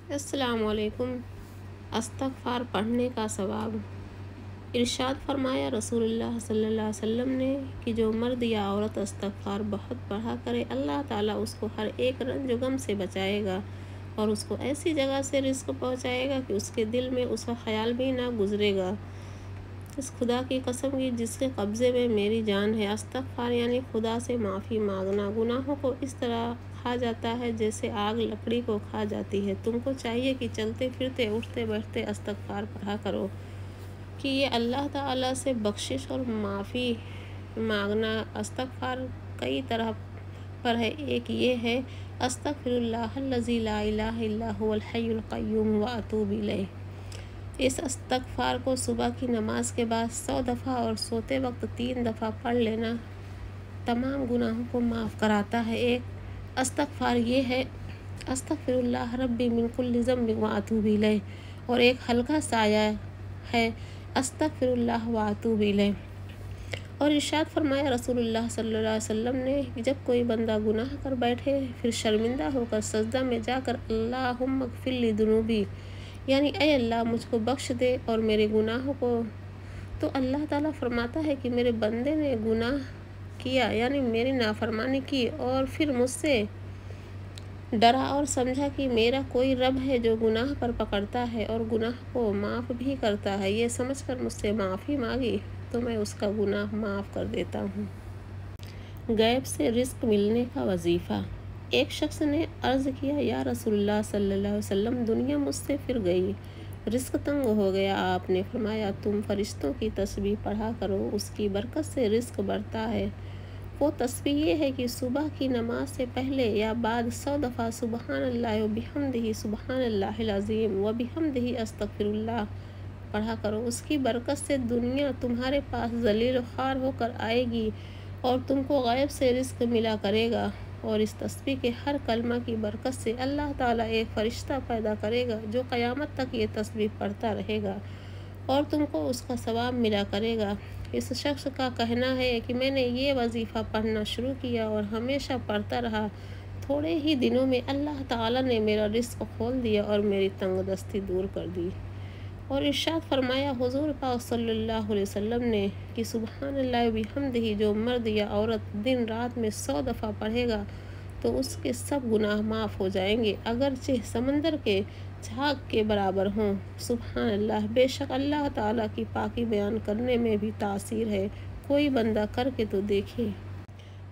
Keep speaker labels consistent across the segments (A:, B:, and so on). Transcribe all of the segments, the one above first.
A: السلام علیکم۔ استغفار پڑھنے کا ثواب۔ ارشاد فرمایا رسول اللہ صلی اللہ علیہ وسلم نے کہ جو مرد یا عورت استغفار بہت پڑھا کرے، اللہ تعالیٰ اس کو ہر ایک رنج و غم سے بچائے گا اور اس کو ایسی جگہ سے رزق پہنچائے گا کہ اس کے دل میں اس کا خیال بھی نہ گزرے گا۔ اس خدا کی قسم کی جس کے قبضے میں میری جان ہے، استغفار یعنی خدا سے معافی مانگنا گناہوں کو اس طرح کھا جاتا ہے جیسے آگ لکڑی کو کھا جاتی ہے۔ تم کو چاہیے کہ چلتے پھرتے اٹھتے بیٹھتے استغفار پڑھا کرو کہ یہ اللہ تعالیٰ سے بخشش اور معافی مانگنا۔ استغفار کئی طرح پر ہے۔ ایک یہ ہے استغفر اللہ الذی لا الہ الا هو الحی القیوم واتوب الیہ۔ اس استغفار کو صبح کی نماز کے بعد 100 دفعہ اور سوتے وقت 3 دفعہ پڑھ لینا تمام گناہوں کو معاف کراتا ہے۔ ایک استغفار یہ ہے استغفر اللہ ربی من کل ذنب واتوب الیہ، اور ایک ہلکا سایہ ہے استغفر اللہ واتوب الیہ۔ اور ارشاد فرمایا رسول اللہ صلی اللہ علیہ وسلم نے کہ جب کوئی بندہ گناہ کر بیٹھے پھر شرمندہ ہو کر سجدہ میں جا کر اللہم اغفر لی ذنوبی، یعنی اے اللہ مجھ کو بخش دے اور میرے گناہوں کو، تو اللہ تعالیٰ فرماتا ہے کہ میرے بندے نے گناہ کیا یعنی میری نافرمانی کی اور پھر مجھ سے ڈرا اور سمجھا کہ میرا کوئی رب ہے جو گناہ پر پکڑتا ہے اور گناہ کو معاف بھی کرتا ہے، یہ سمجھ کر مجھ سے معافی مانگی تو میں اس کا گناہ معاف کر دیتا ہوں۔ غیب سے رزق ملنے کا وظیفہ۔ ایک شخص نے عرض کیا یا رسول اللہ صلی اللہ علیہ وسلم، دنیا مجھ سے پھر گئی، رزق تنگ ہو گیا۔ آپ نے فرمایا تم فرشتوں کی تسبیح پڑھا کرو، اس کی برکت سے رزق بڑھتا ہے۔ وہ تسبیح یہ ہے کہ صبح کی نماز سے پہلے یا بعد 100 دفعہ سبحان اللہ و بحمدہ سبحان اللہ العظیم و بحمدہ استغفر اللہ پڑھا کرو۔ اس کی برکت سے دنیا تمہارے پاس ذلیل و خوار ہو کر آئے گی اور تم کو غیب سے رزق ملا کرے گا، اور اس تسبیح کے ہر کلمہ کی برکت سے اللہ تعالیٰ ایک فرشتہ پیدا کرے گا جو قیامت تک یہ تسبیح پڑھتا رہے گا اور تم کو اس کا ثواب ملا کرے گا۔ اس شخص کا کہنا ہے کہ میں نے یہ وظیفہ پڑھنا شروع کیا اور ہمیشہ پڑھتا رہا، تھوڑے ہی دنوں میں اللہ تعالیٰ نے میرا رزق کھول دیا اور میری تنگ دستی دور کر دی۔ اور ارشاد فرمایا حضور پاک صلی اللہ علیہ وسلم نے کہ سبحان اللہ و بحمدہ جو مرد یا عورت دن رات میں 100 دفعہ پڑھے گا تو اس کے سب گناہ معاف ہو جائیں گے، اگرچہ سمندر کے جھاگ کے برابر ہوں۔ سبحان اللہ، بے شک اللہ تعالیٰ کی پاکی بیان کرنے میں بھی تاثیر ہے، کوئی بندہ کر کے تو دیکھے۔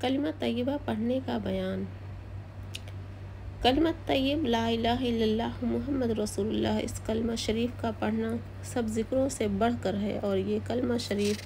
A: کلمہ طیبہ پڑھنے کا بیان۔ کلمہ طیب لا الہ الا اللہ محمد رسول اللہ، اس کلمہ شریف کا پڑھنا سب ذکروں سے بڑھ کر ہے اور یہ کلمہ شریف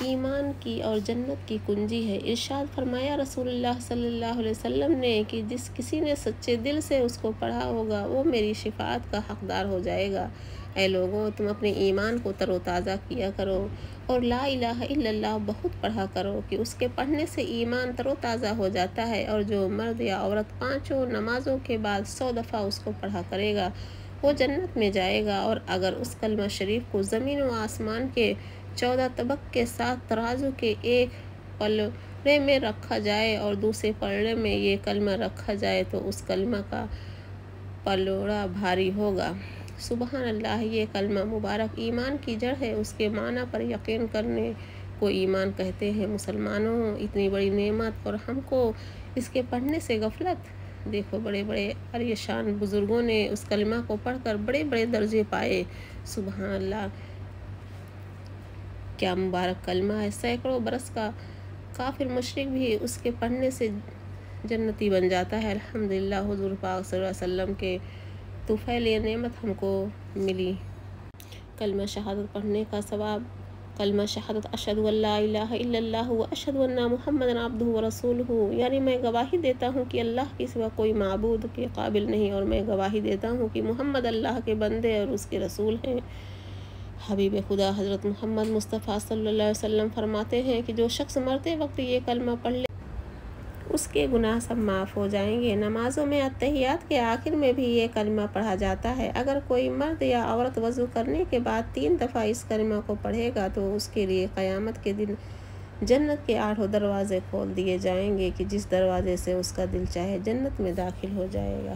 A: ایمان کی اور جنت کی کنجی ہے۔ ارشاد فرمایا رسول اللہ صلی اللہ علیہ وسلم نے کہ جس کسی نے سچے دل سے اس کو پڑھا ہوگا وہ میری شفاعت کا حقدار ہو جائے گا۔ اے لوگوں، تم اپنے ایمان کو تر و تازہ کیا کرو اور لا الہ الا اللہ بہت پڑھا کرو کہ اس کے پڑھنے سے ایمان تر و تازہ ہو جاتا ہے، اور جو مرد یا عورت 5 نمازوں کے بعد 100 دفعہ اس کو پڑھا کرے گا وہ جنت میں جائے گا۔ اور اگر اس کلمہ شریف کو زمین و آسمان کے 14 طبق کے ساتھ ترازو کے ایک پلڑے میں رکھا جائے اور دوسرے پلڑے میں یہ کلمہ رکھا جائے تو اس کلمہ کا پلڑا بھاری ہوگا۔ سبحان اللہ، یہ کلمہ مبارک ایمان کی جڑ ہے، اس کے معنی پر یقین کرنے کو ایمان کہتے ہیں۔ مسلمانوں، اتنی بڑی نعمت اور ہم کو اس کے پڑھنے سے غفلت۔ دیکھو بڑے بڑے عالیہ شان بزرگوں نے اس کلمہ کو پڑھ کر بڑے بڑے درجے پائے۔ سبحان اللہ، کیا مبارک کلمہ ہے۔ سینکڑوں برس کا کافر مشرک بھی اس کے پڑھنے سے جنتی بن جاتا ہے۔ الحمدللہ، حضور پاک صلی اللہ علیہ وسلم کے طفیل یہ نعمت ہم کو ملی۔ کلمہ شہادت پڑھنے کا ثواب۔ کلمہ شہادت اشہد ان لا الہ الا اللہ و اشہد ان محمد عبدہ و رسولہ، یعنی میں گواہی دیتا ہوں کہ اللہ کے سوا کوئی معبود کے قابل نہیں، اور میں گواہی دیتا ہوں کہ محمد اللہ کے بندے اور اس کے رسول ہیں۔ حبیب خدا حضرت محمد مصطفیٰ صلی اللہ علیہ وسلم فرماتے ہیں کہ جو شخص مرتے وقت یہ کلمہ پڑھ لے اس کے گناہ سب معاف ہو جائیں گے۔ نمازوں میں اتحیات کے آخر میں بھی یہ کلمہ پڑھا جاتا ہے۔ اگر کوئی مرد یا عورت وضو کرنے کے بعد 3 دفعہ اس کلمہ کو پڑھے گا تو اس کے لیے قیامت کے دن جنت کے 8 دروازے کھول دیے جائیں گے کہ جس دروازے سے اس کا دل چاہے جنت میں داخل ہو جائے گا۔